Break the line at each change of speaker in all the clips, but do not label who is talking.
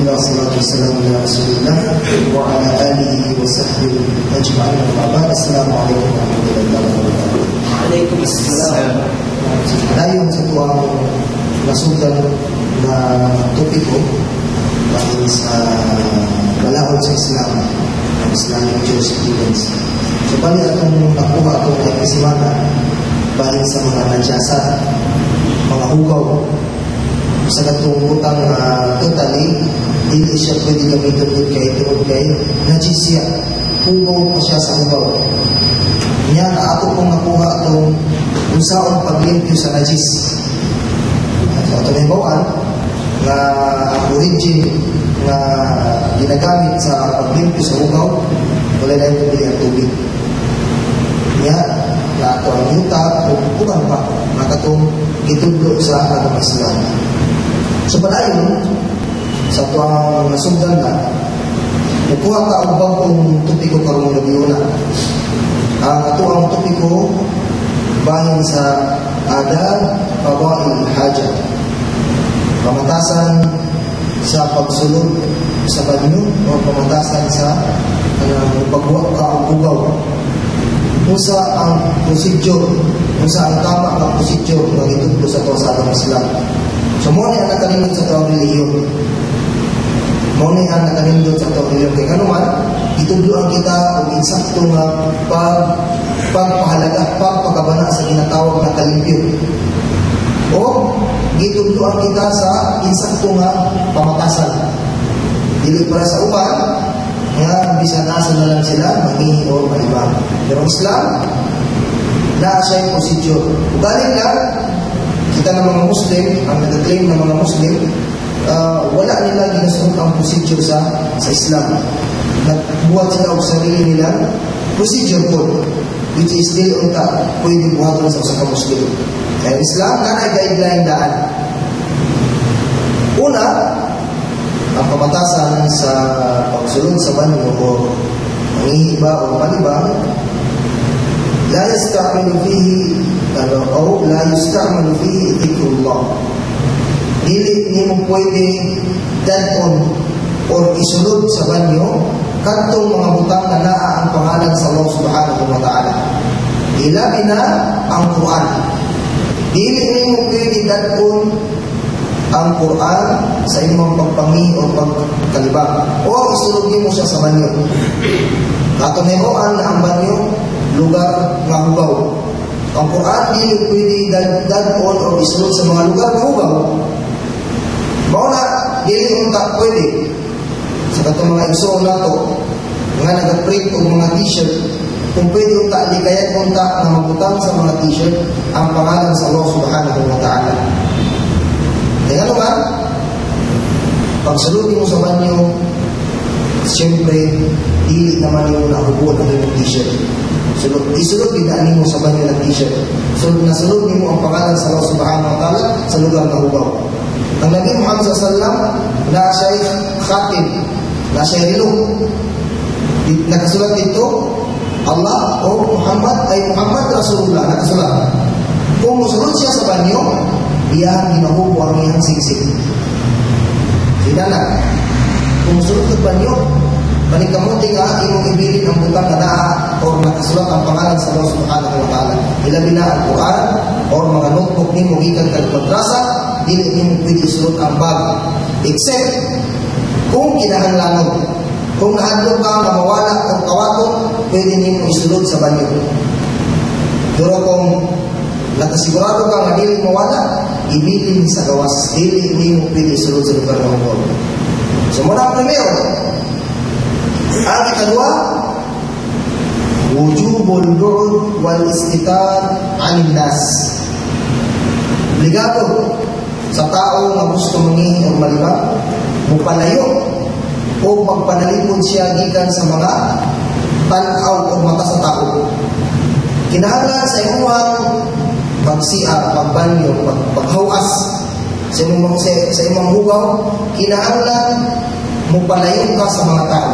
Alhamdulillah, salatu wassalamu ala Rasulillah wa ala alihi wa sahbihi ajma'in. Assalamualaikum warahmatullahi wabarakatuh.
Waalaikumsalam.
Dayon sa tuwang nasugdan na topiko dahil sa balaod sa Islam, ang Islamic jurisprudence. So, bali atong nakuha itong episimana dahil sa mga najasa, mga hugaw, sa katong utang totally, hindi siya pwede gamitin doon kay najis siya. Hugaw pa siya sa hugaw. Niya na ako pong nakuha itong unsaong paglimpyo sa najis. So, ito na yung na origin na ginagamit sa paglimpyo sa hugaw, wala na yung tubig at tubig. Niya, na ito ang yuta o kulang pa na katong itudlo sa atong Islam. So, padayon, sa ito ang nasugdan na, nakuha ka ang bagong topiko karong labiuna. Ang ito ang topiko bahin sa adab qada'il hajat, pamatasan sa pagsulod sa banyo o pamatasan sa pagbuhat ka ang ugaw. Unsa ang procedure, unsa ang tama ang procedure na itudlo sa ito sa atong Islam. So, mo ni ang nakalindot sa ito reliyon. Mo ni ang nakalindot sa ito reliyon. Kaya ano man, itudloan kita o insakto nga pagpahalaga, pagpagabana sa ginatawag na kalimpyo. O gitudloan kita sa insakto nga pamatasan. Dili para sa uban, nga bisan asa na lang sila, mangihi o malibang. Pero Islam, na siya yung procedure. Ugaling lang, kita ng mga Muslim, ang nag-claim ng mga Muslim, wala nila ginasunod ang procedure sa Islam. Nagbuhat sila o sarili nila procedure code, which is still unta pwede buhaton sa usang Muslim. Kaya Islam, kanay guideline daan. Una, ang pamatasan sa pagsulod sa banyo o mangihiba o malibang, la yasta'malu fihi o la yasta'malu fihi dhikrullah. Dili nimo pwede dadon or isulod sa banyo kadtong mga butang na naa ang pangalan sa Allah subhanahu wa ta'ala. Ilabi na ang Quran. Dili nimo pwede dadon ang Quran sa imong pagpangi o pagkalibang o isulod nimo siya sa banyo. Katunayan na ang banyo lugar nga hugaw. Ang Quran dili pwede dadon o isulod sa mga lugar nga hugaw. Mauna, dili unta pwede sa katong mga igsoon nato nga nag-print o mga t-shirt, kung pwede unta, di kaya unta na mabutang sa mga t-shirt ang pangalan sa Allah subhanahu wa ta'ala. Kaya ano ba? Pagsulod mo sa banyo, siyempre, dili naman yung nahubot ang yung t-shirt. Isulod bidaan mo sa banyo ng t-shirt. Nasulod mo ang pangalan sa Allah subhanahu wa ta'ala sa lugar na hugaw. Ang Nabi Muhammad sallallahu na siya'y khatib, na siya'y rilong. Nakasulat dito, Allah o Muhammad ay Muhammad Rasulullah. Nakasulat. Kung musulod siya sa banyo, iyan ginahubo ang iyang sigsig. Sila na. Kung musulod sa banyo, panikamuti nga, imong ibilin ang butang na naa o nakasulat ang pangalan sa Allah subhanahu wa ta'ala. Ilabi na ang Quran o mga notebook ni mo gikan kag madrasa, dili nimo pwede isulod ang bag. Except, kung kinahanglanon. Kung nahadlok ka na mawala o kawaton, pwede nimo isulod sa banyo. Pero kung nakasigurado ka na dili mawala, ibilin sa gawas. Dili nimo pwede isulod sa lugar ng hugaw. So muna ang primero. Ang ikadua, wujubul bu'd wal istitar 'anil nas. Obligado sa tao nga gusto mangihi o malibang, mupalayo o magpanalipod siya gikan sa mga tanaw o mata sa tao. Kinahanglan sa imuhang pagsiar, pagbanyo, paghawas sa imong hugaw, kinahanglan mupalayo ka sa mga tao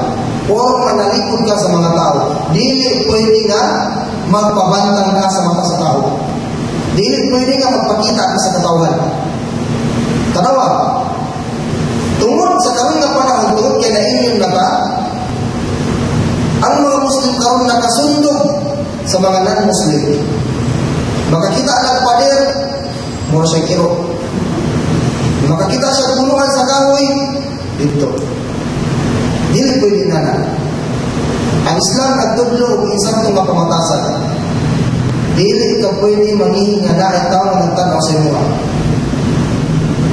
o manalipod ka sa mga tao. Dili pwede nga magpabantang ka sa mata sa tao. Dili pwede nga magpakita ka sa katawan. Tanawa, tungod sa karon nga panahon ang mga Muslim karon nakasundog sa mga non-Muslim. Maka kita nagpader mura siya kiro. Maka kita siya tulungan sa kahoy dito. Dili pwede na. Ang Islam nagtudlo og isang itong mapamatasan. Dili ka pwede mangihi nga na itaw na nagtanaw sa imo.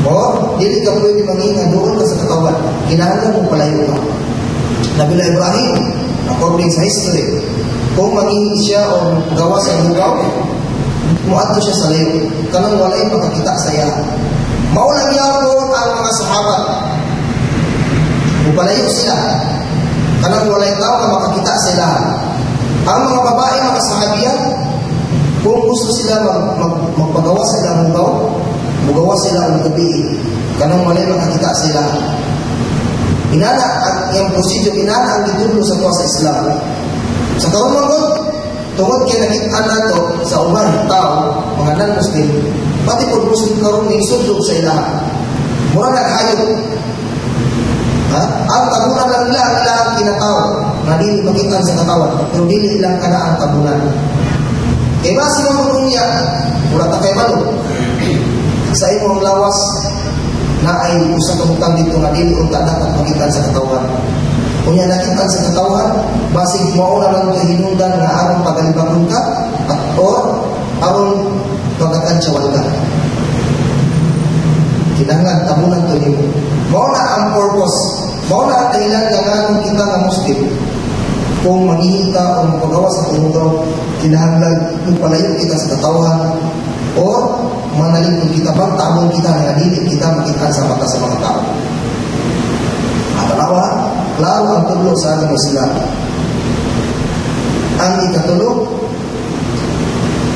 O dili ka pwede mangihi nga doon ka sa katawan. Kinahanglan mo palayo ka. Nabila Ibrahim, according sa history, kung mangihi siya o gawa sa lugaw, muadto siya sa layo. Kanang walay makakita sa iya. Maulang yapon ang mga sahabat. Upalayo sila. Kanang walay tao na makakita sila. Ang mga babae, mga sahabiyan, kung gusto sila magpagawa sila mugaw, mugawa sila ang gabi. Kanang walay makakita sila. Inana ang prosedur, inana ang gitulo sa tuwa sa Islam. Sa karon mangod, tungod kay nakita nato sa uban tao, mga non-Muslim, pati po Muslim karon ning sudlog sa ilaha. Mura naghayop. Ang tabunan lang nila ang ilang kinatawag na dili makitan sa katawan, pero dili ilang kanaan tabunan. Kaya basi mga kunya, mura ta kay malo. Sa imong lawas na ay usa ka butang dito nga dili unta dapat makitan sa katawan. Kunya nakitan sa katawan, basig mao na lang kay hinungdan nga aron pagalibang ka at or aron pagkakansawal ka. Kinahanglan tabunan to nimo. Mao na ang purpose. Mao na ang dahilan nga nganong kita nga Muslim. Kung manghihita o magpagawa sa tumugaw, kinahanglan palayo kita sa katawan o manalipod kita bang tabong kita nga dili kita makita sa mata sa mga tao. At alawa, klaro ang tudlo sa ating Islam. Ang ikatulo,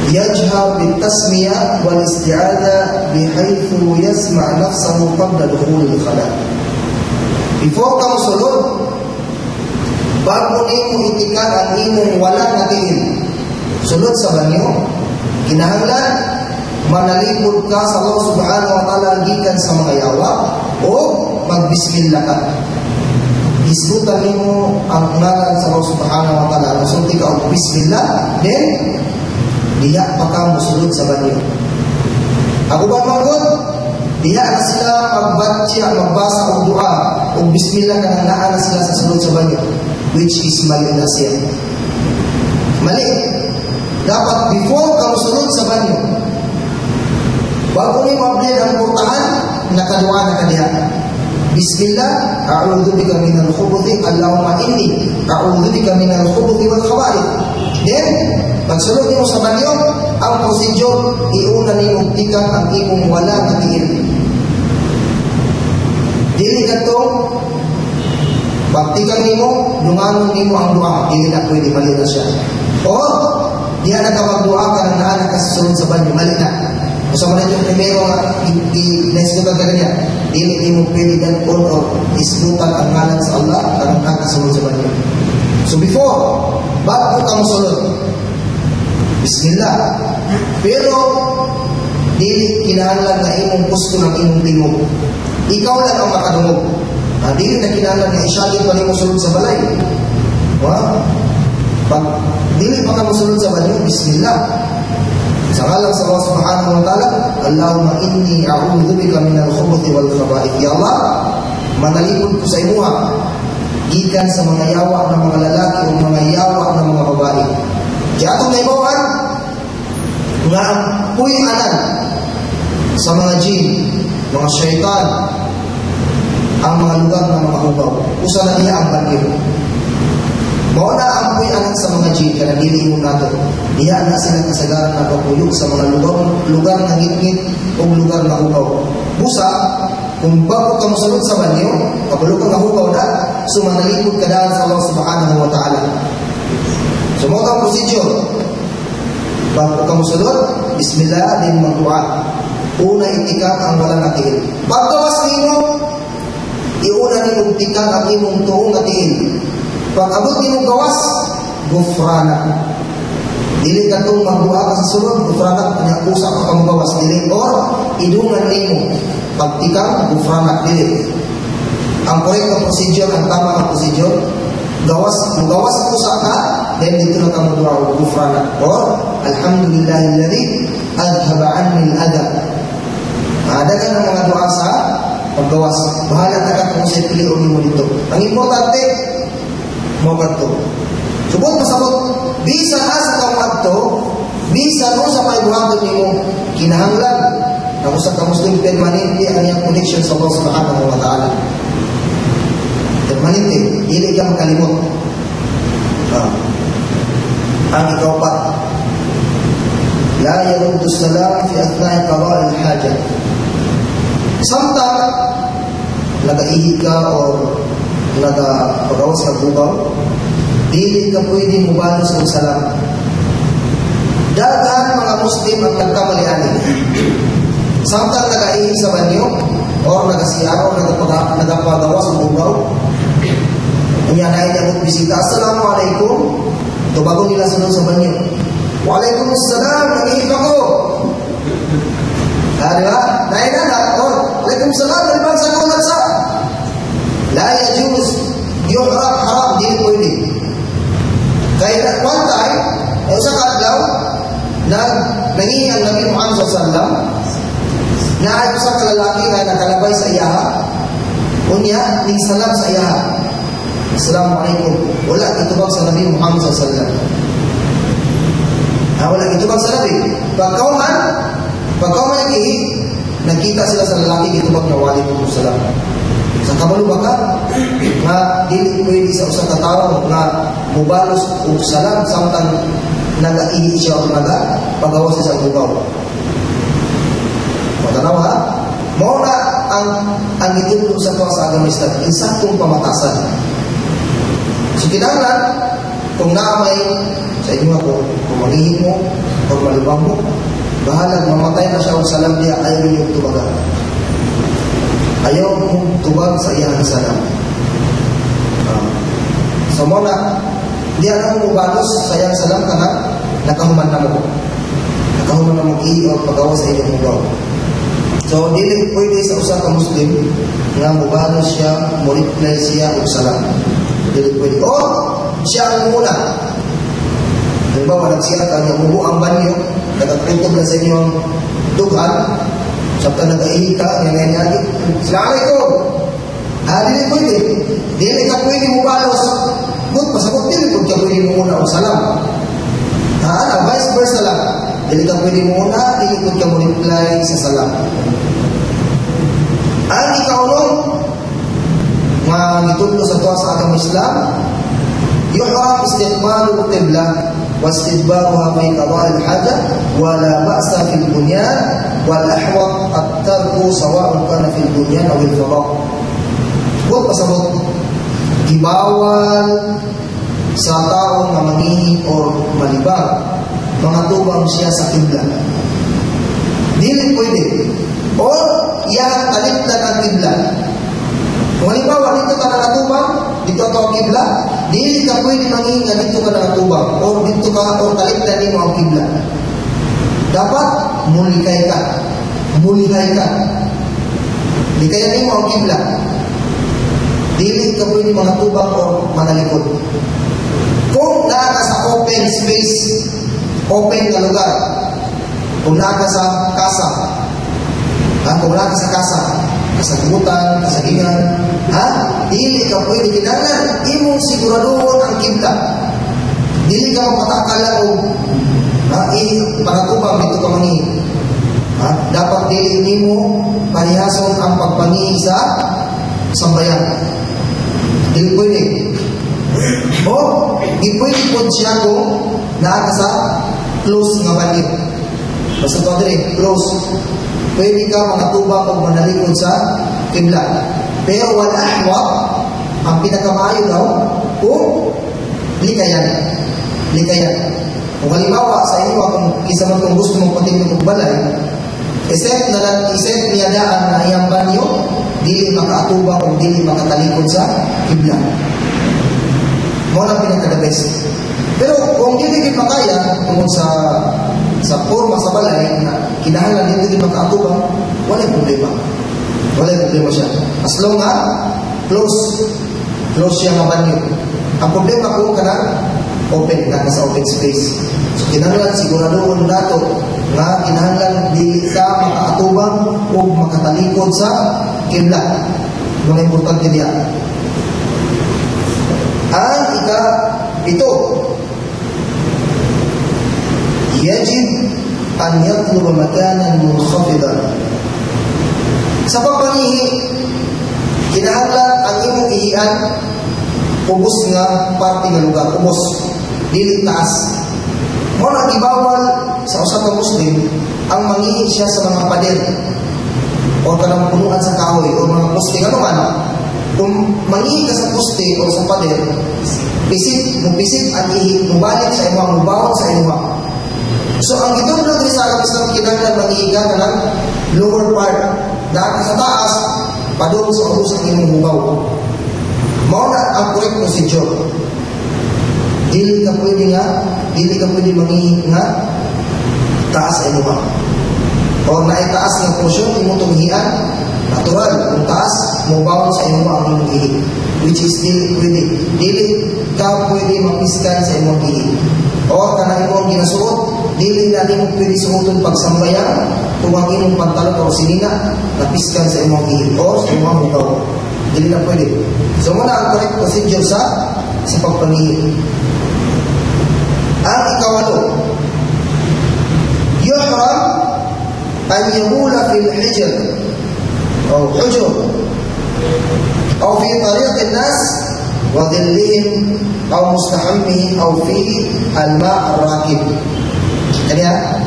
يجهر بالتسمية والاستعاذة بحيث يسمع نفسه قبل دخول الخلاء. Before kamu sulod, bago nimo itikan ang imong wala natin sulod sa banyo, kinahanglan manalipod ka sa Allah subhanahu wa ta'ala gikan sa mga yawa o magbismillah ka. Isbutan nimo ang ngalan sa Allah subhanahu wa ta'ala. Masulti ka og bismillah, then diya pa ka musulod sa banyo. Ako ba mangod? Diya na sila magbasa o dua o bismillah ka nang naa na sila sa sulod sa banyo, which is mali na siya. Mali. Dapat before ka musulod sa banyo, bago ni mabled ang portahan, nakadua na ka diya. Bismillah, a'udhu bika minal khubuthi, Allahumma inni a'udhu bika minal khubuthi wal khaba'ith. Then, pagsulod niyo sa banyo, ang prosedur, iuna niyo tikan ang imong wala na tiil. Dili ganito, pagtikan niyo, lunganon niyo ang dua, dili na pwede, mali na siya. O, diya na ka magdua ka ng naanak ka sa sulod sa banyo, mali na. Usama na yung primero nga, i-nesgutan ka niya, dili niyo pwede ganun o isgutan ang ngalan sa Allah, karang kakasulod sa banyo. So before, bago ka musulod, bismillah. Pero, dili kinahanglan na imong gusto ng imong tingog. Ikaw lang ang makadungog. Dili na kinahanglan na isyagin pa nimo sulod sa balay. Pag dili pa ka musulod sa balay, bismillah. Sa ngalan sa Allah subhanahu wa ta'ala, Allahumma inni a'udhu bika minal khubuthi wal khaba'ith. Ya Allah, manalipod ko sa imuha gikan sa mga yawa ng mga lalaki o mga yawa ng mga babae. Kaya itong naibawan nga ang puyanan sa mga jin, mga syaitan, ang mga lugar ng mga hubaw. Usa na niya ang bagyo. Mauna ang puyanan sa mga jin, kaya dili mo nato. Diya na sila kasagaran na kapuyok sa mga lugar na ngit-ngit o lugar na hubaw. Busa, kung bago ka musulod sa banyo, kapulog ka nahubaw na, sumanalipod ka daan sa Allah subhanahu wa ta'ala. So, mga kang prosedur. Bago ka musulod, bismillah, din mag-dua. Una itikak ang walang natiin. Pagkawas nimo, iuna nimo itikak ang imong tuong natiin. Pag-abot nimo gawas, gufrana. Dili ka itong mag-dua ka sa sulod, gufrana, usa ka kang gawas. Dili, or idungan nimo. Pagtikang, gufrana, dili. Ang correct na procedure, ang tama na procedure, mugawas ko sa ka, then dito na kamo doa gufrana or alhamdulillahilladzi adhaba anni al-adha. Ada kan mga doa sa paggawas. Bahala ta ka kung sa pili o mo dito. Ang importante mo kadto. Subot pasabot bisa asa ka kadto, bisa mo sa pagbuhaton nimo kinahanglan na usa ka Muslim permanente ang iyang connection sa Allah Subhanahu wa Ta'ala. Permanente, dili ka makalimot. Ang ikaw-4, la yaruddu salam fi athna'i qada' al-haja. Samtang nagaihi ka o nagapagawas ka bugaw, dili ka pwede mubalos ng salam. Daghan mga Muslim ang nagkamaliani. Samtang nagaihi sa banyo o nagasiyar o nagapagawas ng bugaw, niya na inyabot bisita, Assalamualaikum. Ito bago nila sunod sa banyo. Waalaikumsalam, nag-iip ako. Diba? Nainana, Waalaikumsalam, nalibang sa kaulat sa. La yajuz, yuhrab, haram, di pwede. Kaya na one time, sa kadlaw, nangingi ang Nabi Muhammad SAW, na ay sa kalalaki na nakalabay sa iyaha, unya, ning salam sa iyaha. Assalamualaikum. Wala itubag sa Nabi Muhammad SAW. Wala itubag sa Nabi. Pagkauman nagihi, nakita sila sa lalaki itubag na Waalaikumsalam. Sa kabalo ba ka? Nga dili pwede sa usang katao na mubalos o salam samtang nag-ihi siya o pagawas sa bugaw. Matanaw ha? Mauna ang itulong sa tuwa sa agama Islam, insaktong pamatasan. So kinahanglan kung naamay sa inyo ako, kung maghihin mo o malibang mo, bahalag mamatay na siya o salam niya, ayaw niyo tubagan. Ayaw mong tubag sa iyang salam. So muna, hindi na mo balos sa iyang salam ka na nakahuman na mo. Nakahuman na mo o pagawa sa iyong mugaw. So, dili pwede sa usa ka Muslim nga mubalos siya, mo-reply siya o salam. Dili pwede. O, siya ang muna. Halimbawa, nagsiya ka, namubo ang banyo, nagkakrintog na sa inyong dugan, sabta nag-aihi ka, nangyayari, Assalamualaikum! Dili pwede. Dili ka pwede mubalos. But, pasabot dili pwede ka pwede muna o salam. Vice versa lang. Dili ka pwede muna, dili pwede ka mo-reply sa salam. Ang ikaulong nga gitudlo sa tuwa sa agama Islam, yuhram istiqbalul qibla wa istidbaruha fi qada' al-haja wa la ba'sa fil bunyan wal ahwat at-tarku sawa'un kana fil bunyan aw al-fada'. Buat pasabot gibawal sa taong nga mangihi or malibang mga tubang siya sa kibla. Dili pwede. Or yan talikdan ang kibla. Kung halimbawa dito ka nakatubang, dito ka ang kibla, dili ka pwede mangihi nga dito ka nakatubang or dito ka or talikdan mo ang kibla. Dapat mulikay ka. Mulikay ka. Likayan mo ang kibla. Dili ka pwede mga tubang or manalikod. Kung naka sa open space, open na lugar, kung naka sa kasa, kung naka sa kasa, kasagutan, kasagingan, dili ka pwede kinahanglan, imong siguraduhon ang kibla. Dili ka mapatakala o pangatubang dito ka mangihi. Dapat dili nimo parihason ang pagpangihi sa sambayan. Dili pwede. O, ipwede po siya kung naaka sa close nga banyo. Basta ito dire, close. Pwede ka makatubang o manalikod sa kibla. Pero wala ahwat, ang pinakamaayo daw, kung likayan. Likayan. Kung halimbawa sa inyo, kung isa man kung gusto mong patingin ng balay, isip niya daan na iyang banyo, dili makaatubang o dili makatalikod sa kibla. Mo na pinaka-the-best. Pero kung dili gid makaya tungod sa forma sa balay na kinahanglan dili gid makaatubang, wala problema. Wala problema siya. As long as close siya nga banyo. Ang problema ko kanang open na sa open space. So kinahanglan siguraduhon dato nga kinahanglan dili ka makaatubang o makatalikod sa kibla. Mga importante diya. Ang ito yajib an yatluba makanan munkhafida. Sa pagpangihi, kinahanglan ang imong ihian ubos nga parte nga lugar, ubos dili taas. Mo na gibawal sa usa ka Muslim ang mangihi siya sa mga pader o kanang punuan sa kahoy o mga poste nga naman. Kung mangihi ka sa poste o sa pader, pisit ang ihi, mubalik sa imong mubawon sa imong. So ang gitudlo diri sa Islam kinahanglan mangihi ka ng lower part dahil sa taas padung sa ubos ang imong mubaw. Mao na ang correct procedure. Dili ka pwede mangihi nga taas ay lupa. O naitaas ng portion, imong tunghian, natural, kung taas, mubawon sa imo ang imong ihi. Which is dili pwede. Dili ka pwede mapiskan sa imong ihi. O kanang imong ginasuot, dili na nimo pwede suoton pagsambayan, kung ang imong pantalon o sinina, napiskan sa imong ihi. O sa imong mubaw. Dili na pwede. So muna ang correct procedure sa pagpangihi. Ang ikawalo, yuhram an yamula fil hijr o hujur o fi tariq an-nas wa dhillihim aw mustahammihim aw fi al-ma' ar-rakib. Kaya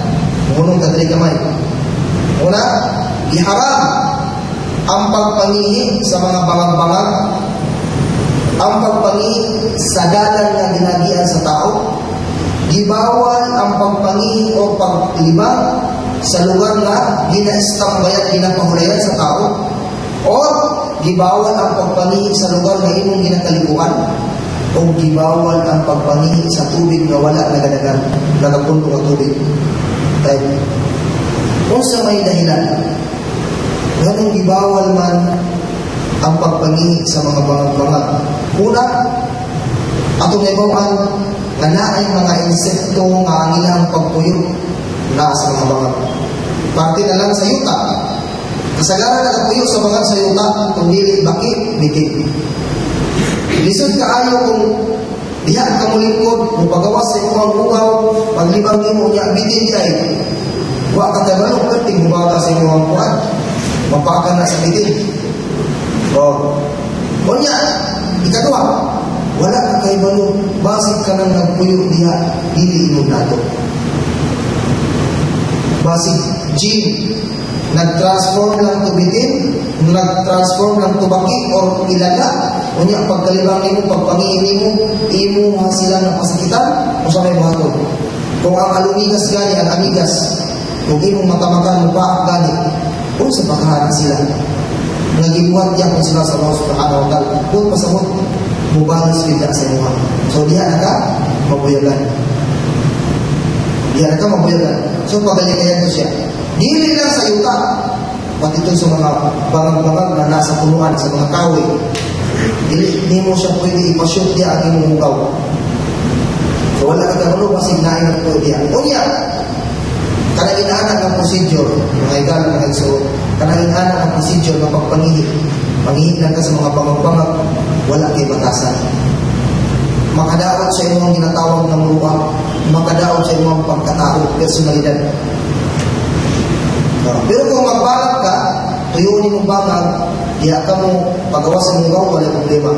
munong kadri kamay. Una, iharam ang pagpangihi sa mga bangag-bangag, ang pagpangihi sa dalan na ginagian sa tao. Gibawal ang pagpangihi o paglibang sa lugar na ginaistambayan, ginapahulayan sa tao, o gibawal ang pagpangihi sa lugar na imong ginakalikuan, o gibawal ang pagpangihi sa tubig na wala nagadagan, nagapunto ng tubig. Right? Kung sa may dahilan, ganun gibawal man ang pagpangihi sa mga bangag-bangag. Una, atong naibawan nga naay mga insekto nga ang ilang pagpuyo na sa mga bangag. Parte na lang sa yuta. Kasagaran na nagpuyo sa bangag sa yuta, kung dili baki, bitin. Lisod kaayo kung diha ka mulingkod, mupagawas sa imong ugaw, paglibang mo niya, bitin di ay. Wa ka tabalong perting mubata sa imong kuan, mapaka na sa bitin. O niya, ikadua, wala ka kay balong, basig ka nang nagpuyo diha, dili imong nato. Basig gene, nag-transform lang to bitin, nag-transform lang to baki, or ilaga, o niya, pagkalibang mo, pagpangiin mo, imo hasilan ng pasakitan, o sa may buhaton. Kung ang alumigas gani, ang amigas, kung imong matamakan mo pa gani, o sa bakahan sila. Nagibuhat niya kung sila sa Allah subhanahu wa ta'ala. Kung pasabot, mubalas bigla sa imuha. So diha na ka, mabuyagan. Diha na ka, mabuyagan. So pagalingayan ko siya. Dili lang sa yuta, pati ito sa mga bangag-bangag na nasa punuan, sa mga kahoy. Dili mo siya pwede ipashoot diya ang imong ugaw. So wala ka gano'n, basig nain na po diya. O niya, kanang-inaanang ang procedure, mga igalang mga igsuot, kanang-inaanang ang procedure ng pagpangihi. Pangihi lang ka sa mga bangag-bangag, wala kay batasan. Makadaot sa imong ginatawag na muruha, makadaot sa imong pagkatao, personalidad. Pero kung magbangat ka, tuyunin mong bangag, diya ka mo pagawas sa mong wala problema.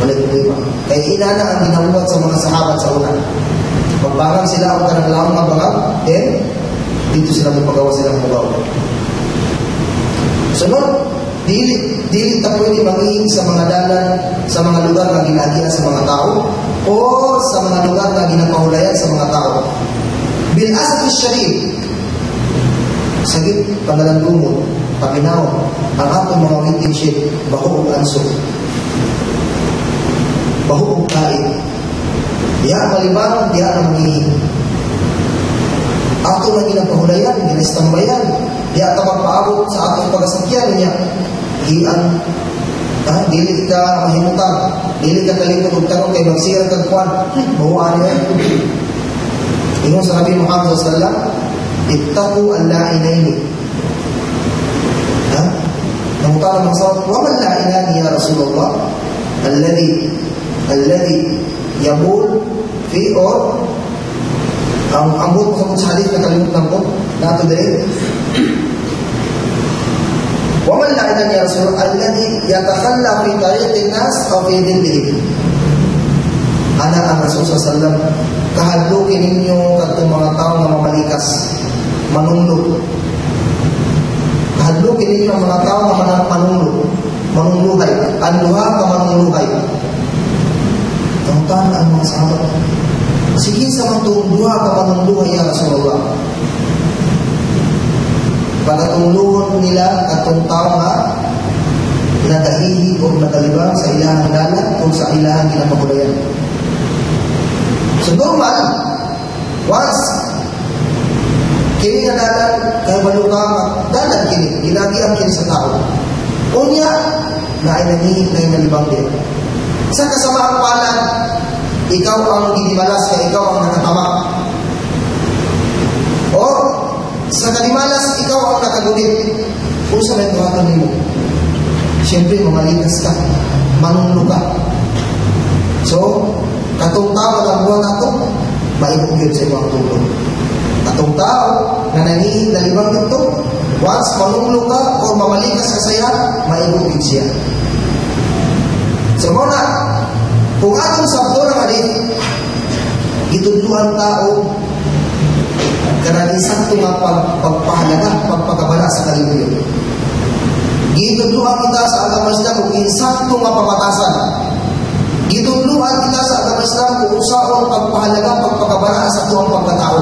Wala problema. Kaya inana ang ginabuhat sa mga sahabat sa una. Pagbangang sila ang kanang na bangag, then dito sila magpagawa sila ng mugaw. Sunod, dili ta pwede mangihi sa mga dalan, sa mga lugar na ginagian sa mga tao, o sa mga lugar na ginapahulayan sa mga tao. Bil asli syarif, sagip panalandungon, paminaw, ang atong mga waiting shed, baho ug anso, baho ug kain. Diha malibang, diha na mangihi. Ato na ginapahulayan, ginastambayan, di ato magpaabot sa atong pagasakyan niya. Hian, Dili ka mahimutan, dili ka kalipod og tarong kay magsira kag kwan. Bawa niya. Ingon sa Nabi Muhammad sallallahu alaihi wasallam, ittaqu al-la'inaini. Namutala ng sahabat, wa man la'inani ya Rasulullah? Alladhi yaqul fi or ang ambot mo sa hadith na kalimutan ko nato dire. Wa man la'inani ya Rasulullah? Alladhi yatakhalla fi tariqin nas aw fi dhillihim. Ana ang Rasul sallallahu alaihi wasallam kahadlukin ninyo katong mga tao nga mamalikas, manunlo. Kahadlukin ninyo ang mga tao nga manunlo, manunluhay, anluha ka manunluhay. Tungtan ang mga sahabat. Sige sa mga duha ka manunluhay ya Rasulullah. Pagkatungluhon nila katong tao nga nadahihi o nagalibang sa ilahang dalat o sa ilahang ginapagulayan. So normal, once kini nga dalan kay balukang dalan kini, ginagiang kini sa tao. Unya na ay nalibang din. Sa kasamaang palad, ikaw ang ginimalas kay ikaw ang nakatama. O sa kalimalas, ikaw ang nakagulit. Kung sa may tuwatan mo, siyempre mamalikas ka, manunlo ka. So, katong tao na buwan nato, maibugid sa ibang tulong. Katong tao na nalibang nito, once manunglo ka o mamalikas ka saya, maibugid siya. So muna, kung atong sabdo ng hadith, itudluhan tao kanang isang nga pagpahalaga, pagpagabala sa kalimbuyo. Gitudluhan kita sa agama Islam kung insakto nga pamatasan. Gitudluhan kita sa agama Islam kung usaon pagpahalaga, pagpagabala sa tuwang pagkatao.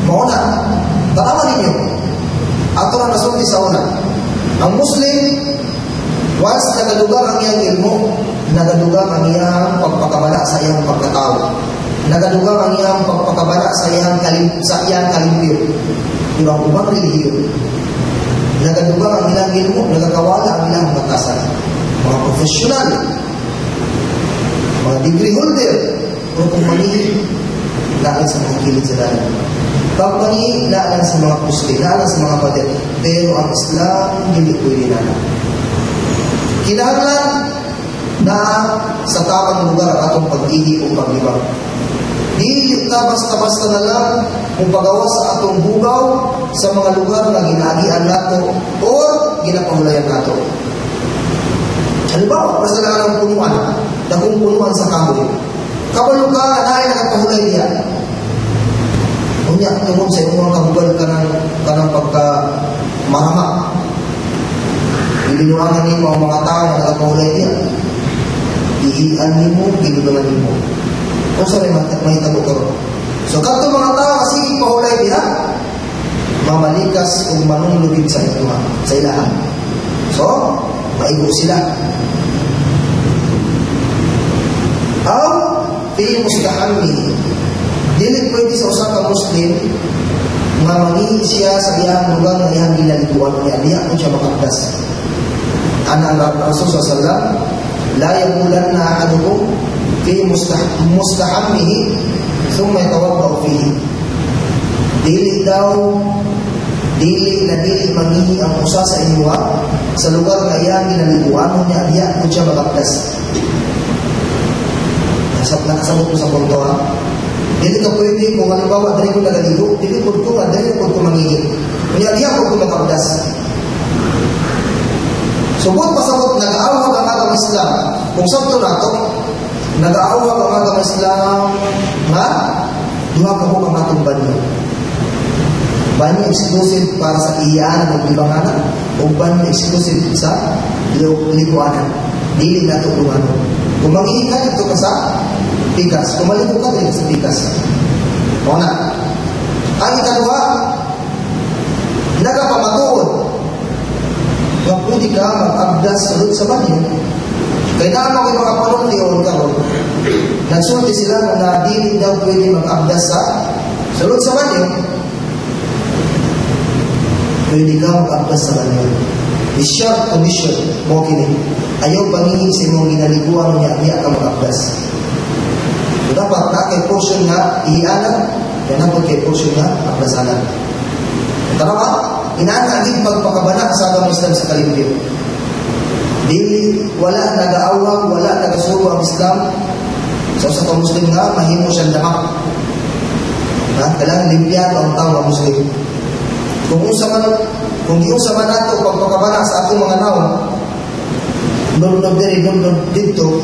Mauna, tanaman ninyo, ato na nasulti sa una. Ang Muslim, once nagadugang ang iyang ilmo, nagadugang ang iyang pagpakabala sa iyang pagkatao. Nagadugang ang iyang pagpakabala sa iyang kalimpyo. Ibang ubang relihiyon. Nagadugang ang ilang ilmo, nagakawala ang ilang batasan. Mga profesional, mga degree holder, o kung mali, dahil sa mga kilid sa dalan. Pag mali, dahil sa mga pusti, dahil sa mga pader. Pero ang Islam, hindi pwede na. Kinahanglan na sa tamang lugar ang atong pag-ihi o pag-ibang. Di basta-basta na lang kung pagawa sa atong bugaw sa mga lugar na ginagian nato o ginapahulayan nato. Halimbawa, basta na lang punuan, na kung punuan sa kamoy. Kabalo ka na ay nakapahulay niya. Unya, tungkol sa mga kabugal ka ng pagka marama. Ibinuangan niyo ang mga tao na nakapahulay niya. Ihian mo, ginugalan mo. O sa may tabutoro. So, kanto mga tao, sige pahulay niya, mamalikas o manunlugid sa ilahan. So, maigo sila. Ang fi mustahami, dili pwede sa usa ka Muslim nga mangihi siya sa iyang lugar na iyang ginalikuan niya, diya kung siya makakdas. Ana Rasul sallallahu alaihi wasallam, la yaqulanna ahadukum fi mustahamihi thumma yatawaddau fihi. Dili mangihi ang usa sa inyo sa lugar na iyang ginalikuan niya, diya kung siya makakdas. Nakasabot ko sa punto Hindi ka pwede kung halimbawa dali ko nagaligo, dili ko mangingi. Kunya diya ko makabdas. Subot pasabot nag-aawag ang agama Islam. Kung sabto nato, nag-aawag ang agama Islam nga duha ka mo ang atong banyo. Banyo exclusive para sa iyan ng ibang anak o banyo exclusive sa likuanan. Dili nato lumano. Kung mangingi ka dito ka sa pikas, kung maligo ka dito sa pikas. O na. Ang ikaduha, nagapamatuod. Kung pwede ka mag-abdas sulod sa banyo. Kaya naman may mga panuntiyon karon, nagsulti sila na dili daw pwede mag-abdas sa sulod sa banyo. Pwede ka mag-abdas sa banyo. With short condition, mo kini. Ayaw pangingin sa imong ginaliguan niya, iya ka mag-abdas. So, dapat na kay portion nga ihianan, yan ang kay portion nga abdasanan. Tanawa, inaanagin pagpakabanak sa agama Islam sa kalimpyo. Dili, wala nag-aawang, wala nag-asugo ang Islam. So sa Muslim nga, mahimo siyang damak. Kailangan limpyan ang tao ang Muslim. Kung di usa man nato pagpakabanak sa atong mga naon, nunod diri, nunod dito,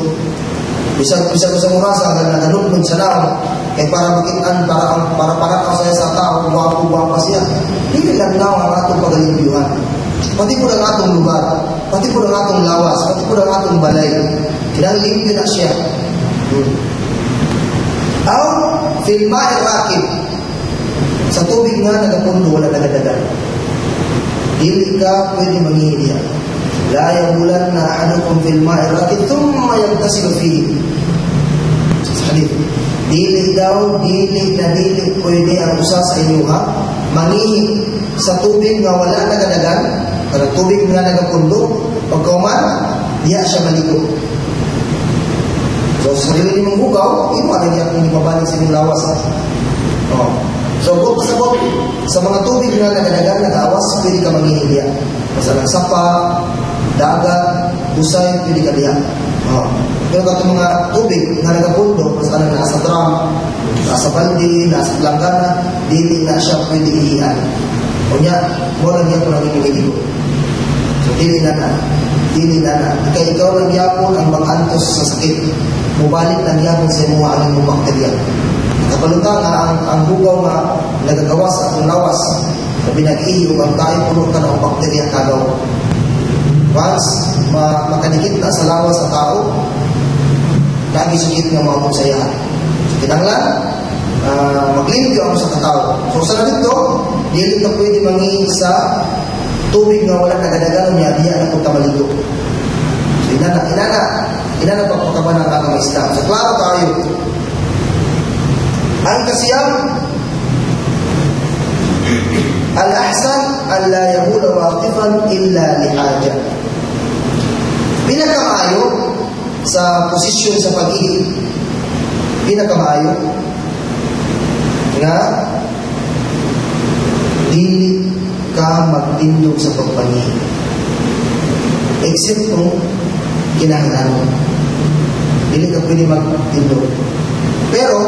bisag sa murasa na naganunod sa naon, kay para makitaan, para sa tao, guwapo siya. Dili lang naon ang atong pagalimpyuhan. Pati po ng atong lugar, pati po ng atong lawas, pati po ng atong balay. Kailangan limpyo na siya. Aw, fil ma'ir rakib. Sa tubig nga nagapundo, wala nagadagan. Dili ka pwede manghihiliya. La yabulan na ahadukum fil ma'ir rakib, thumma yagtasilu fihi. Sa hadith. Dili pwede ang usa sa inyo ha, mangihi sa tubig nga wala nagadagan, kada tubig nga nagapundo, pagkauman, diya siya maligo. So, sarili mong bugaw, imo lagi akong ipabalik sa inyong lawas. Oh. So, kung pasabot, sa mga tubig nga nagadagan, nag-awas, pwede ka manghihiliya. Masalang sapa, dagat, usay, pwede ka diya. Oh. Pero katong mga tubig nga nagapundo, masalang nasa drum, nasa baldi, nasa langgana, dili na siya pwede ihihan. O niya, mo lang yan po nang iniligo. So, dili na. Ikaw lang yapon ang mag-antos sa sakit. Mubalik lang yapon sa mga ang mga bakterya. Kapalutang ang bugaw nga nagagawas at ang lawas na binag-iyo ang tayo pulutan ng bakterya kagaw. Once makadikit na sa lawas sa tao, lagi sakit nga mga konsayahan. So, kinanglan, maglimpyo ako sa katao. So, sa nalito, dili ka pwede mangihin sa tubig nga wala nagadagan niya, diya na punta maligo. So, inana pagpakaban ng agama Islam. So, klaro tayo. Ang kasiyam, al-ahsan an la yahula waqifan illa lihaja. Pinakamaayo sa posisyon sa pag-ihip, pinakamaayo nga dili ka magtindog sa pagpangihip except kung kinahanglan. Dili ka pwede magtindog. Pero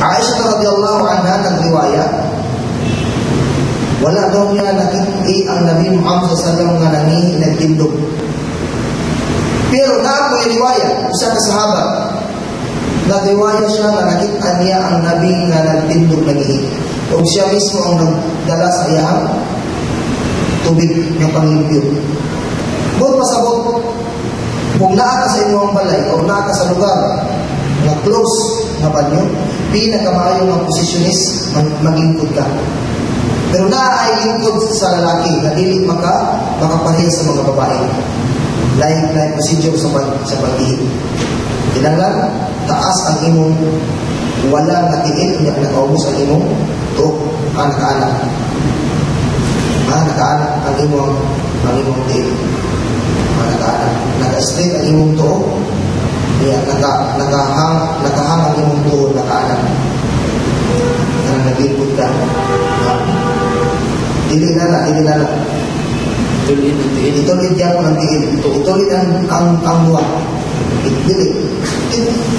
Aisha radhiyallahu anha nagriwaya, wala daw niya nakita ang Nabi Muhammad sallallahu alaihi wasallam nga nangihi nagtindog. Pero na po riwaya sa sahabat, nagriwaya siya na nakita niya ang Nabi nga nagtindog nangihi. O siya mismo ang nagdala sa iyang tubig ng panglimpyo. Kung pasabot, kung naa ka sa inyong balay, kung naa ka sa lugar na close na banyo, pinakamaayo ng posisyon is maglingkod ka. Pero naa ay lingkod sa lalaki na dili makapareha sa mga babae. Lain procedure sa pag-ihip. Kinanglan, taas ang imong wala natiin, nakaubos ang imong tuok, anak-anak. Anak-anak ang imong tiil. Anak-anak. Naka-straight ang imong tuok. Nakahang ang imong tuok, naka-anak. Naglingkod ka. Dili na. Ituloy diyan ko ng tiil. Ituloy ang buwan. Dili.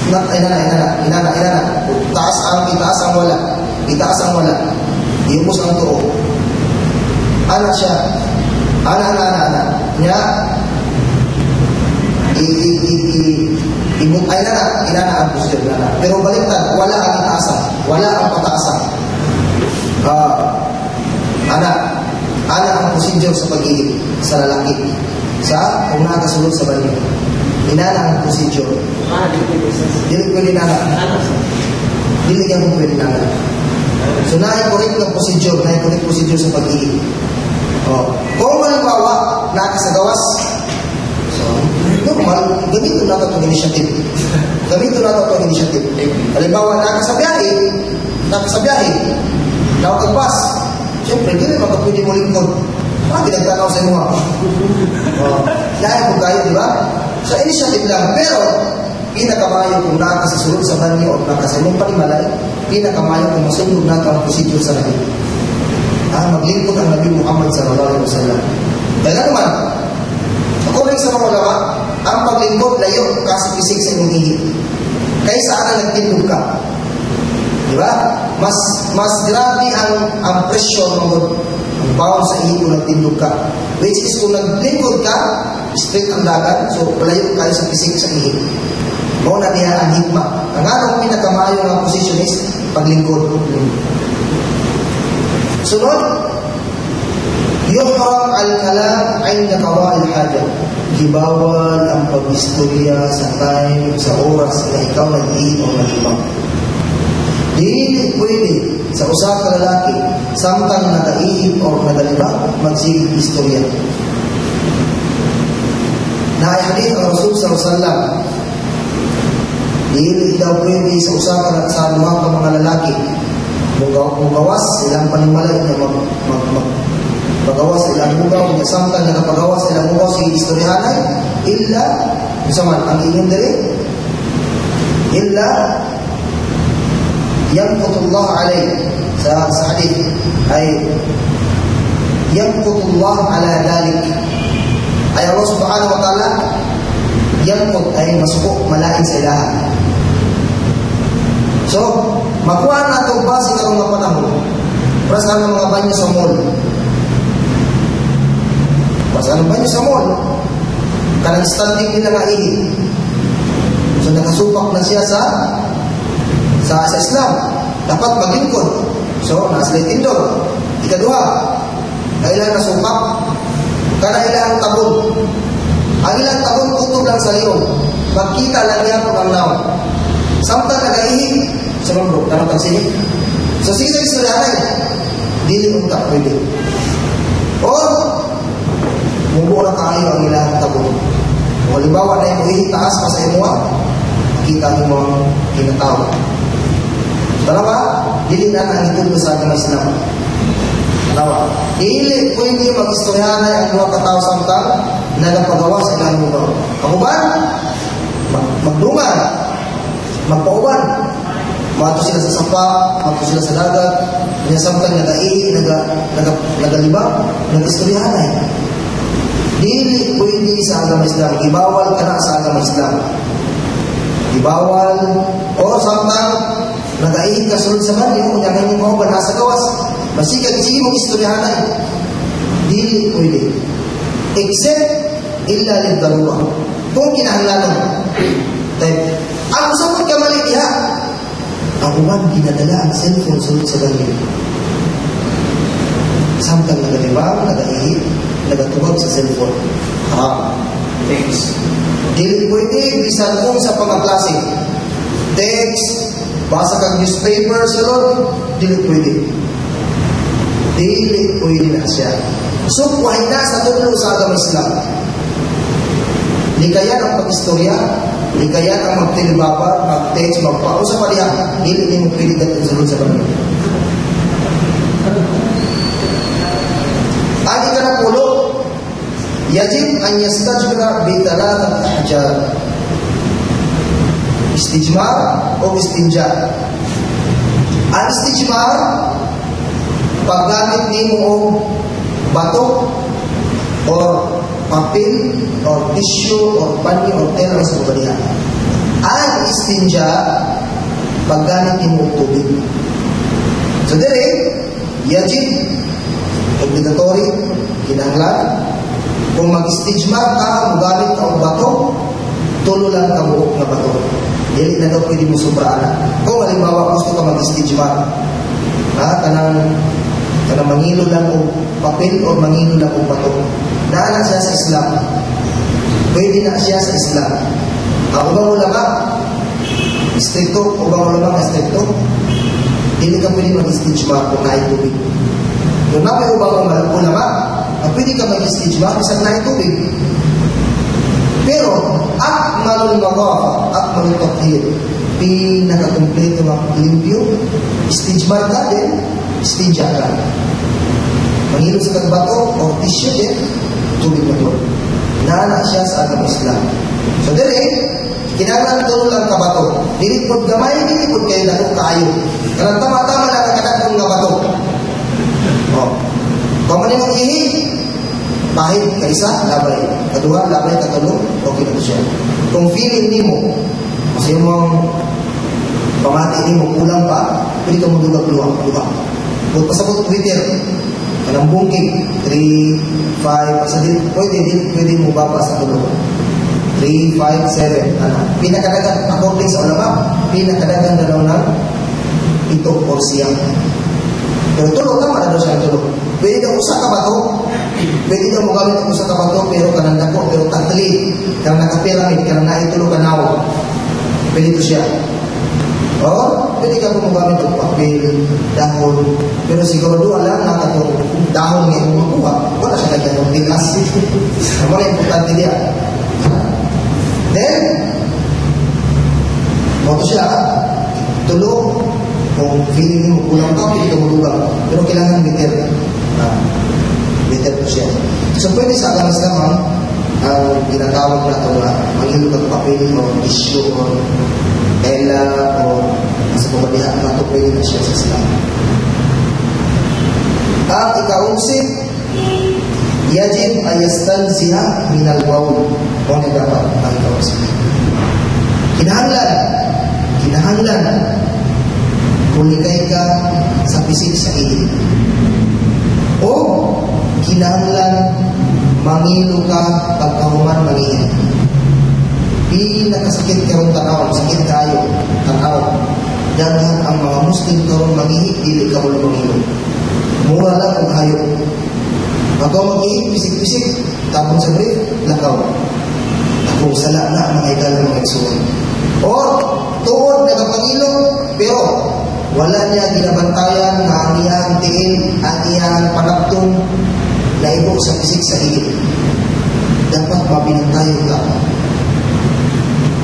Inana. Itaas ang wala. Iubos ang tuo. Anak siya. Ana. Nya. Inana ang posisyon na. Pero baliktad, wala ang itaasan. Wala ang pataasan. Ana ang posisyon sa pag-iib sa lalaki. Sa kung nakasulod sa banyo. Inana ang posisyon. Dili pwede nana. Dili ka mo pwede nana. So na-correct ng posisyon. Na-correct posisyon sa pag-iib. Kung malimbawa, nakasagawas, so, normal, ganito na ito initiative. Halimbawa, nakasabiyahe, nakakagpas, siyempre, hindi rin magpapwede mo lingkod. Pinagtanaw sa inyo. Kaya kung kayo, di ba? So, initiative lang. Pero, pinakamayo kung nakasisulod sa banyo o nakasimong panimalay, pinakamayo kung masunod na ang procedure sa Nabi. Maglingkod ang Nabi Muhammad sallallahu alaihi wasallam. Kaya naman, according sa mga ulama, ang paglingkod layo kasi pisik sa inyong ihi. Kaysa ang nagtindog ka. Di ba? Mas grabe ang pressure ng bawang sa ihi kung nagtindog ka. Which is kung naglingkod ka, straight ang dagat, so palayo kayo sa pisik sa ihi. Mao na niya ang hikma. Ang anong pinakamayo ng position is paglingkod. Sunod, yuhram al-kalam inda qada'il haja. Gibawal ang pag-istorya sa time, sa oras na ikaw nag-ihi o nag-ibang. Dili pwede sa usa ka lalaki samtang nag-ihi o nag-ibang magsigig istorya. Na hadith ang Rasul sallallahu alaihi wasallam, dili daw pwede sa usa ka sa mga lalaki mugawas silang panimalay na magawas silang mugaw na samtang nakapagawas silang mugaw sa istoryahanay illa saman ang ingin diri illa yamqutullah alayh sa hadith ay yamqutullah ala dalik ay Allah subhanahu wa ta'ala yamqut ay masuko malain sa ilaha. So, makuha na itong base ng mga panahon. Prasan ng mga banyo sa mall. Prasan ng banyo sa mall. Kanang standing nila nga ihi. So, nakasupak na siya sa Islam. Dapat maglingkod. So, nasa tindog. Ikaduha, kailangan nasupak. Kailangan tabon. Ang ilang tabon, utog lang sa liyong. Magkita lang niya kung ang naon. Samtang nag-ihi, sa mga bro, tanong sini. So, sige sa istoryahanay, dili untak pwede. O, mubuo na kayo ang ilang tabon. O, halimbawa na yung ihi taas pa sa imuha, kita niyo mga kinatawag. Dalawa, dili na ang itulo sa ating Islam. Dalawa, dili pwede mag-istoryahanay ang mga katao samtang nagapagawa sa ilang mugaw. Kamuban, magdungan, magpauban, mato sila sa sapa, mato sila sa dagat, kanya samtang nag-ihi, nagalibang, nag-istoryahanay. Dili pwede sa agama Islam, ibawal ka na sa agama Islam. Ibawal, o samtang nag-ihi ka sunod sa banyo, kanya ngayon mo ba nasa gawas, masigag sige mong istoryahanay. Dili pwede. Except, illa lid-darura. Kung kinahanglanon. Ang sumot ka mali diha, ang uwan ginadala ang cellphone sunod sa banyo. Samtang nagalibang, nag-ihi, nagatugag sa cellphone. Thanks. Dili pwede, bisan kung sa pangaklase. Text, basa kang newspaper, sunod, dili pwede. Dili pwede na siya. So, wahid na sa tulo sa agama Islam. Likayan ang pag-istorya, likayan ang magtilibaba, mag-text, magpausa pa diya, dili mo pwede dapat sulod sa banyo. Adi ka na pulo, yajib an yastajmira bi thalathat ahjar. Istijmar o istinja. Ang istijmar, paggamit nimo o bato or papel or tissue or panyo or tela sa balihan. Ang istinja, paggamit nimo og tubig. So dire, yajib, obligatory, kinahanglan, kung mag-istijmar ka, magamit ka og bato, tulo lang ka buok na bato. Dili na daw pwede mo sobraan. Kung halimbawa gusto ka mag-istijmar, kanang mangilo lang o papel o mangilo lang o bato. Naana siya sa Islam. Pwede na siya sa Islam. Ang ubang ulama, stricto, ubang ulama, stricto, hindi ka pwede mag-istijmar kung naay tubig. Kung napay ubang ulama, pwede ka mag-istijmar isang naay tubig. Pero, akmalul magafa, akmalul tathir, pinakakompleto ng limpyo, istijmar ka din, istinja ka. Manghilo sa kagbato o tissue tubig na to. Naanak siya sa agama Islam. So dili, kinahanglan tulo lang kabato. Dili pod gamay, dili pod kayo dako kaayo. Kanang tama-tama lang ang kadagkong nga bato. Kung man imong ihi, pahit kaisa, labay. Kaduha, labay, katulong, okay na siya. Kung feeling nimo, kasi yung pamati nimo kulang pa, pwede ka mo dulag-luwag. Kung pasabot Twitter, kanang bungking, 3, 5, sa din, pwede mo baba sa tulong. 3, 5, 7, pinakadagan, according sa ulama, pinakadagan na daw ng ito or siyang. Pero tulog, tama na daw siya tulog. Pwede daw usa ka bato, pwede daw mo gamit ang usa ka bato, pero kanang dako, pero tatli, kanang nakapiramid, kanang naitulog ka naw. Pwede ito siya. O, pwede ka mo gamit ang papel, dahon, pero siguro doon lang nakatong dahon ngayon mo makuha. Wala siya kaya ng tilas. Mga importante niya. Then, mo siya, tulog. Kung feeling mo kulang ka, pwede ka malugang. Pero kailangan bitter. Bitter po siya. So pwede sa agama Islam ang ginatawag na ito na manghilo ka papel o tissue o tela o nasa pumalihan na ito pwede na siya sa Islam. Ang ika-11, yajib ayastanziha minal bawl. Kung ano dapat ang ika-11. Kinahanglan kulikay ka sa pisik sa ihi. O kinahanglan mangilo ka pagkahuman mangihi. Pinakasakit karong tanaw, sakit kayo, tanaw. Daghan ang mga Muslim karong mangihi, dili ka mo mangilo. Mura lang ang hayop. Pagka mangihi, pisik-pisik, tapon sa brief, lakaw. Ako sala na mga ikala mga igsuon. O tuod nagapangilo, pero wala niya ginabantayan na ang iyang tiin, ang iyang panaptong na ibo sa pisik sa ihi. Dapat mabinantayan ka.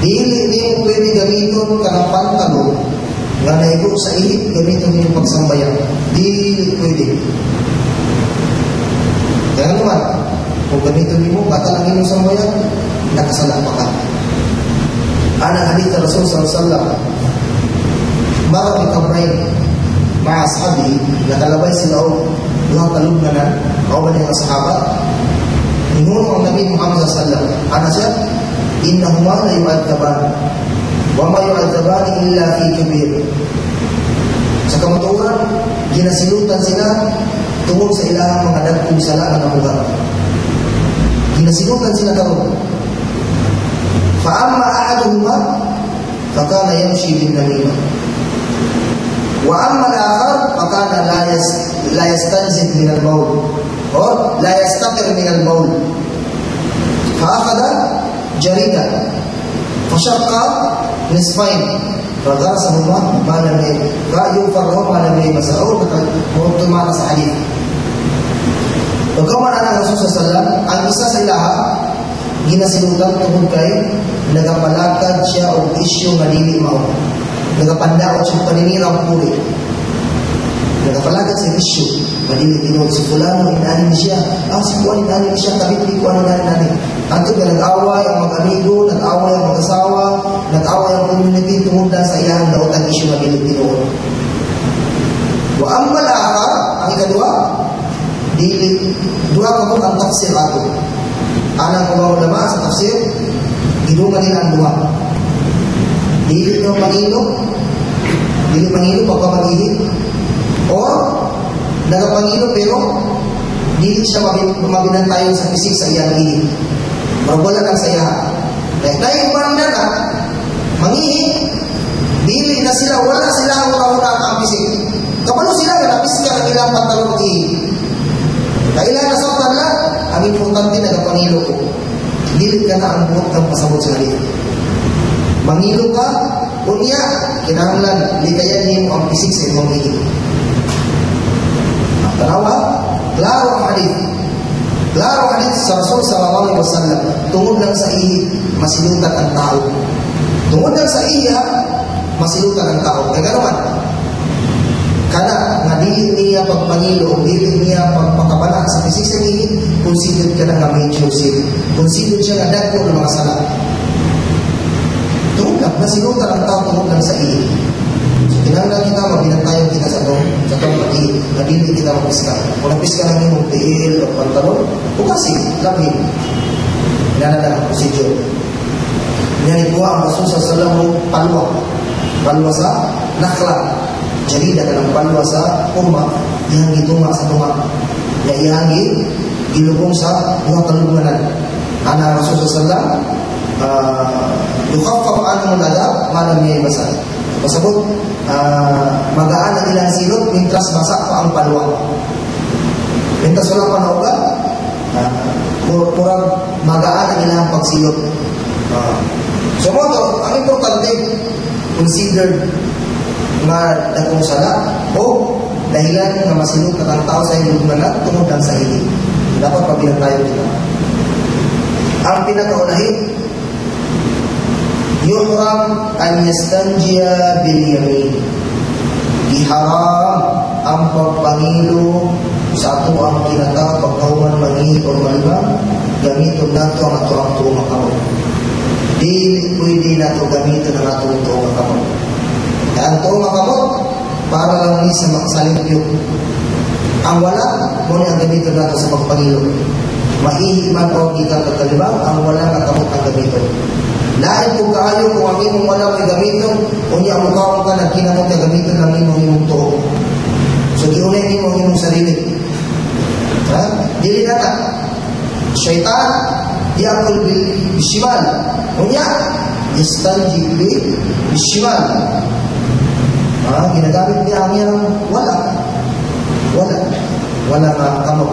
Dili mo pwede gamiton ka ng pantalo nga naibo sa ihi, gamiton yung pagsambayan. Dili pwede. Kaya naman, kung gamiton mo, bata lang inyong sambayan, nakasala pa ka. Anang hadith na Rasul sallallahu Marami kabrain mga ashabi nakalabay sila o duha kalugnanan o ba niyang sahabat inunong ang Nabi Muhammad sallallahu ana siya innahuma la yu'adzaban wa ma yu'adzaban illa fi kabir sa kamaturan ginasilutan sila tungkol sa ilang mga dagkong sala na namuga ginasilutan sila karon fa amma ahaduhuma fakana yamshi bin namimah wa amma al-akhar fakana la yastanzid min al-bawl or la yastatir min al-bawl fa akhadha jarida fa shaqqa nisfayn fa gharasahuma ma lam yufarrahu ma lam yamsahu mutuma sa hadith. Pagkaman ang Rasul sallallahu alaihi wasallam ang isa sa ilaha ginasilutan tungod kay nagapalakad siya og isyu nga dili mao. Nagapandaot siya paninirang puli. Nagapalagad sa isyu. Madili tinod si fulano, inanin siya. Si Juan, inanin siya. Kapit di ko ano inanin. Anto ka nag-away ang mga amigo, nag-away ang mag-asawa, nag-away ang community tungod sa iyang daot ang isyu madili tinod. Wa ammal akhar, ang ikadua, dili, dua ka mo ang tafsir ato. Anang mga ulama sa tafsir, gidungan nila ang dua. Dili nyo mangilo pagpapangili o nagapangilo pero dili siya mabinantayon sa pisik sa iyang ihi wala kang saya dahil banda na mangihi dili na sila wala sila ang ang pisik kapalo sila na napisika ng ilang pantalon ng ihi kailan nasabtan na ang importante nagapangilo ko dili ka na ang buot ng pasabot sa ihi mangilo ka, unya, kinahanglan, likayan niyo ang pisik sa imong ihi. Tanawa, klaro ang hadith. Klaro ang hadith sa Rasul sallallahu alaihi wasallam. Tungod lang sa ihi, masilutan ang tao. Tungod lang sa ihi, masilutan ang tao. Kaya naman, Kana nga dili niya pagpangilo, dili niya pagpakabala sa pisisang ini, considered ka na nga major sin. Considered siya nga dagko ng mga sala. Tungkol lang, nasilutan ang tao tungkol lang sa ili. So, kinahanglan kita, mabinantayan kita sa itong pag-i, na dili kita mapiska. Kung napiska lang yung tiil o pantalon, bukasin, labhin. Kinahanglan ang procedure. Yan ikuha ang Rasul sallallahu palwa. Palwa sa nakla. Jadi dalam palwa sa kurma yang gitunga sa tunga. Ya yang gilubong sa buah kalunganan. Ana Rasul sallallahu yukhaffaf anhu al-adab ma lam yabasa. Pasabot magaan ang ilang silot mintras masak pa ang palwa. Mintras wala pa nauga kurang magaan ang ilang pagsilot. So mo to, ang importante considered nga dakong sala o dahilan nga masilot na ang tao sa ilog na tungod lang sa hili. Dapat pabilang tayo dito. Ang pinakaunahin, yuhram an yastanjiya bil yamin. Iharam ang pagpangilo sa ato ang kinata pagkauman mangi o malibang gamiton nato ang ato ang tuong makamot. Dili pwede nato gamiton ang ato ang tuong makamot. Ang tuong makamot para lang ni sa maksalimpyo. Ang wala mo ni ang gamiton nato sa pagpangilo. Maihiman o ikang kakalibang ang wala nakamot ang gamiton. Lain kung kaayo kung ang imong wala may gamiton o niya ang mukhaong ka nagkinamot ang gamiton ng imong tuong. So giunay ni mo imong sarili. Dili nata. Syaitan yakul bil shimal. Unya yastanji bil shimal. Ginagamit niya ang iyang wala na kamot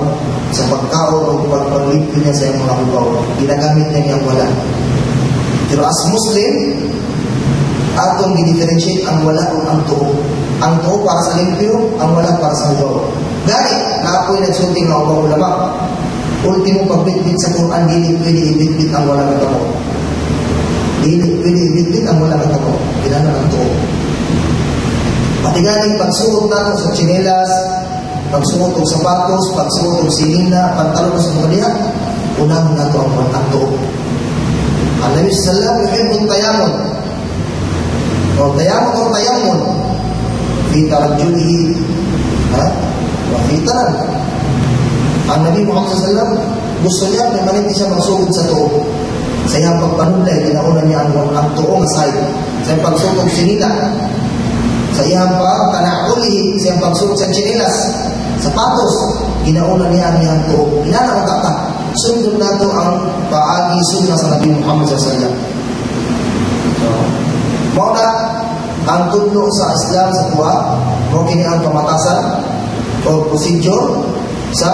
sa pagkaon o pagpaglipin niya sa iyong mga hugaw. Ginagamit niya ang wala. Pero as Muslim, atong gi-differentiate ang wala o ang tuo. Ang tuo para sa limpyo, ang wala para sa hugaw. Gani, na ako'y nagsulting na ubang ulama. Ultimo pagbitbit sa Quran, dili pwede ibitbit ang wala na tamo. Dili pwede ibitbit ang wala na tamo. Kailangan ang tuo. Pati galing pagsuot nato sa tsinelas, pagsuot ng sapatos, pagsuot ng silina, pantalon sa mga diha, unang nato ang tuo. Ang Nabi sallallahu yuhibbut tayammum. O tayammum fi tarjulihi wa fi taran. Ang Nabi Muhammad sallallahu gusto niya na maniti siya magsugod sa tuo. Sa iyang pagpanulay, ginauna niya ang tuo nga side. Sa iyang pagsuot ng sinila, sa iyang pagkanakuli, sa iyang pagsuot sa tsinelas, sapatos, ginauna niya ang iyang tuo. Inana magkata. Sundot nato ang paagi sunna sa Nabi Muhammad sallallahu. Mao na ang tudlo sa Islam sa tuwa, mo kini ang pamatasan o procedure sa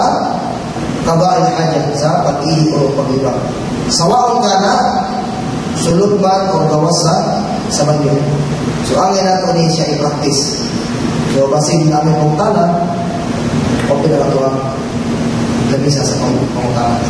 qada'il hajat, sa pag-ihi o paglibang. Sawaon kana sulod man o gawas sa banyo. So ang nato ni siya i-practice. So basin namin pong tanan, okay na ito ang labisa sa pangutanan.